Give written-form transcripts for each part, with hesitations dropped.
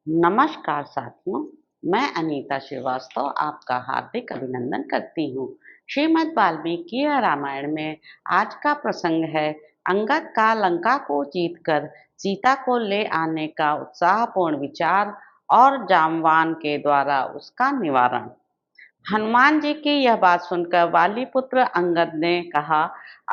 नमस्कार साथियों, मैं अनीता श्रीवास्तव आपका हार्दिक अभिनंदन करती हूँ। श्रीमद् वाल्मीकि रामायण में आज का प्रसंग है अंगद का लंका को जीतकर सीता को ले आने का उत्साहपूर्ण विचार और जामवान के द्वारा उसका निवारण। हनुमान जी की यह बात सुनकर वाली पुत्र अंगद ने कहा,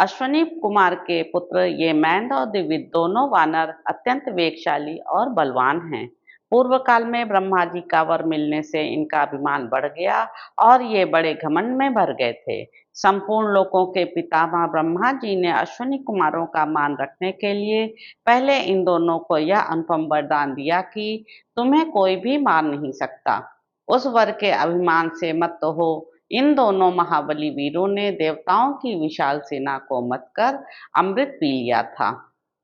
अश्वनी कुमार के पुत्र ये मैंद और दिव्य दोनों वानर अत्यंत वेगशाली और बलवान हैं। पूर्व काल में ब्रह्मा जी का वर मिलने से इनका अभिमान बढ़ गया और ये बड़े घमंड में भर गए थे। संपूर्ण लोकों के पितामह ब्रह्मा जी ने अश्वनी कुमारों का मान रखने के लिए पहले इन दोनों को यह अनुपम वरदान दिया कि तुम्हें कोई भी मार नहीं सकता। उस वर के अभिमान से मत हो इन दोनों महाबली वीरों ने देवताओं की विशाल सेना को मत कर अमृत पी लिया था।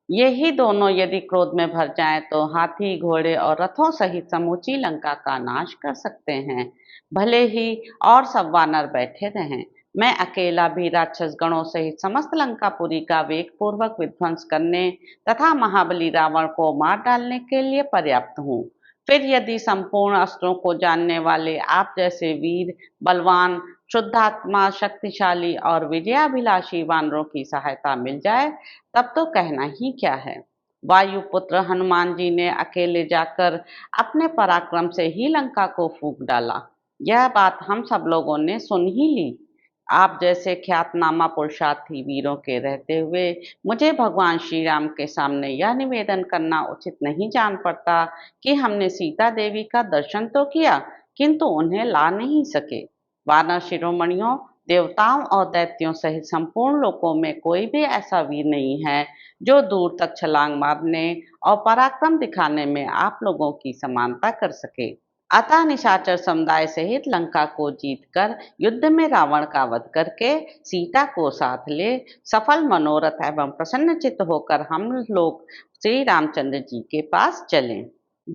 ये ही दोनों यदि क्रोध में भर जाएं तो हाथी घोड़े और रथों सहित समूची लंका का नाश कर सकते हैं। भले ही और सब वानर बैठे रहें, मैं अकेला भी राक्षस गणों सहित समस्त लंकापुरी का वेग पूर्वक विध्वंस करने तथा महाबली रावण को मार डालने के लिए पर्याप्त हूँ। फिर यदि संपूर्ण अस्त्रों को जानने वाले आप जैसे वीर, बलवान, शुद्धात्मा, शक्तिशाली और विजयाभिलाषी वानरों की सहायता मिल जाए तब तो कहना ही क्या है। वायुपुत्र हनुमान जी ने अकेले जाकर अपने पराक्रम से ही लंका को फूंक डाला। यह बात हम सब लोगों ने सुन ही ली। आप जैसे ख्यातनामा पुरुषार्थी वीरों के रहते हुए मुझे भगवान श्री राम के सामने यह निवेदन करना उचित नहीं जान पड़ता कि हमने सीता देवी का दर्शन तो किया किंतु उन्हें ला नहीं सके। वानर शिरोमणियों, देवताओं और दैत्यों सहित संपूर्ण लोकों में कोई भी ऐसा वीर नहीं है जो दूर तक छलांग मारने और पराक्रम दिखाने में आप लोगों की समानता कर सके। अतः निशाचर समुदाय सहित लंका को जीतकर युद्ध में रावण का वध करके सीता को साथ ले सफल मनोरथ एवं प्रसन्नचित्त होकर हम लोग श्री रामचंद्र जी के पास चलें।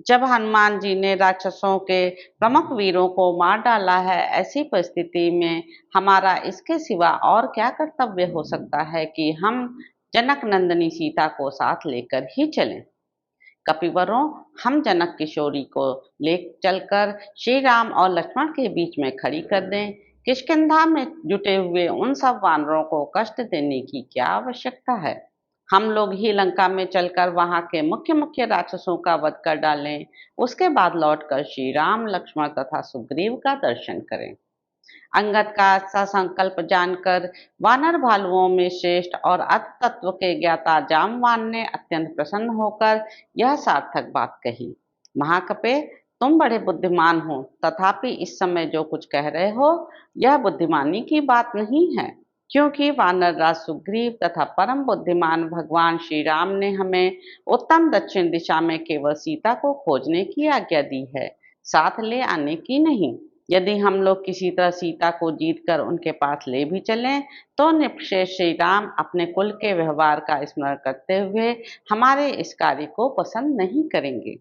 जब हनुमान जी ने राक्षसों के प्रमुख वीरों को मार डाला है, ऐसी परिस्थिति में हमारा इसके सिवा और क्या कर्तव्य हो सकता है कि हम जनक नंदिनी सीता को साथ लेकर ही चलें। कपिवरों, हम जनक किशोरी को ले चलकर श्री राम और लक्ष्मण के बीच में खड़ी कर दें। किष्किंधा में जुटे हुए उन सब वानरों को कष्ट देने की क्या आवश्यकता है। हम लोग ही लंका में चलकर वहां के मुख्य मुख्य राक्षसों का वध कर डालें। उसके बाद लौटकर श्री राम, लक्ष्मण तथा सुग्रीव का दर्शन करें। अंगद का ऐसा संकल्प जानकर वानर भालुओं में श्रेष्ठ और अर्थ तत्व के ज्ञाता जामवान ने अत्यंत प्रसन्न होकर यह सार्थक बात कही। महाकपे, तुम बड़े बुद्धिमान हो, तथापि इस समय जो कुछ कह रहे हो यह बुद्धिमानी की बात नहीं है, क्योंकि वानर राज सुग्रीव तथा परम बुद्धिमान भगवान श्री राम ने हमें उत्तम दक्षिण दिशा में केवल सीता को खोजने की आज्ञा दी है, साथ ले आने की नहीं। यदि हम लोग किसी तरह सीता को जीतकर उनके पास ले भी चलें तो निश्चय श्री राम अपने कुल के व्यवहार का स्मरण करते हुए हमारे इस कार्य को पसंद नहीं करेंगे।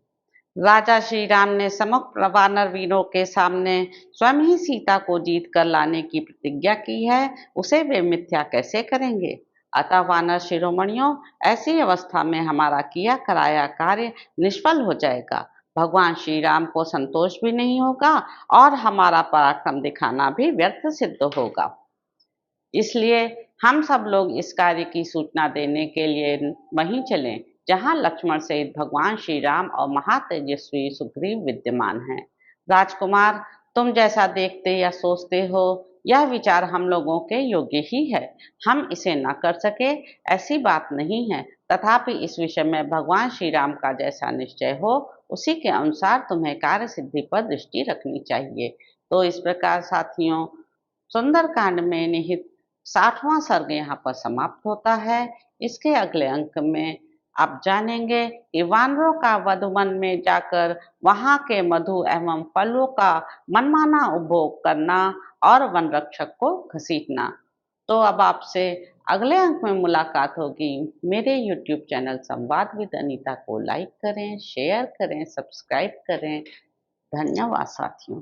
राजा श्री राम ने समस्त वानर वीरों के सामने स्वयं ही सीता को जीत कर लाने की प्रतिज्ञा की है, उसे वे मिथ्या कैसे करेंगे। अतः वानर शिरोमणियों, ऐसी अवस्था में हमारा किया कराया कार्य निष्फल हो जाएगा। भगवान श्री राम को संतोष भी नहीं होगा और हमारा पराक्रम दिखाना भी व्यर्थ सिद्ध होगा। इसलिए हम सब लोग इस कार्य की सूचना देने के लिए वहीं चलें जहां लक्ष्मण सहित भगवान श्री राम और महातेजस्वी सुग्रीव विद्यमान हैं। राजकुमार, तुम जैसा देखते या सोचते हो यह विचार हम लोगों के योग्य ही है। हम इसे न कर सके ऐसी बात नहीं है, तथापि इस विषय में भगवान श्री राम का जैसा निश्चय हो उसी के अनुसार तुम्हें कार्य सिद्धि पर दृष्टि रखनी चाहिए। तो इस प्रकार साथियों, सुंदरकांड में निहित 60वां सर्ग यहाँ पर समाप्त होता है। इसके अगले अंक में आप जानेंगे कि वानरों का वध वन में जाकर वहां के मधु एवं फलों का मनमाना उपभोग करना और वन रक्षक को घसीटना। तो अब आपसे अगले अंक में मुलाकात होगी। मेरे YouTube चैनल संवाद विद अनीता को लाइक करें, शेयर करें, सब्सक्राइब करें। धन्यवाद साथियों।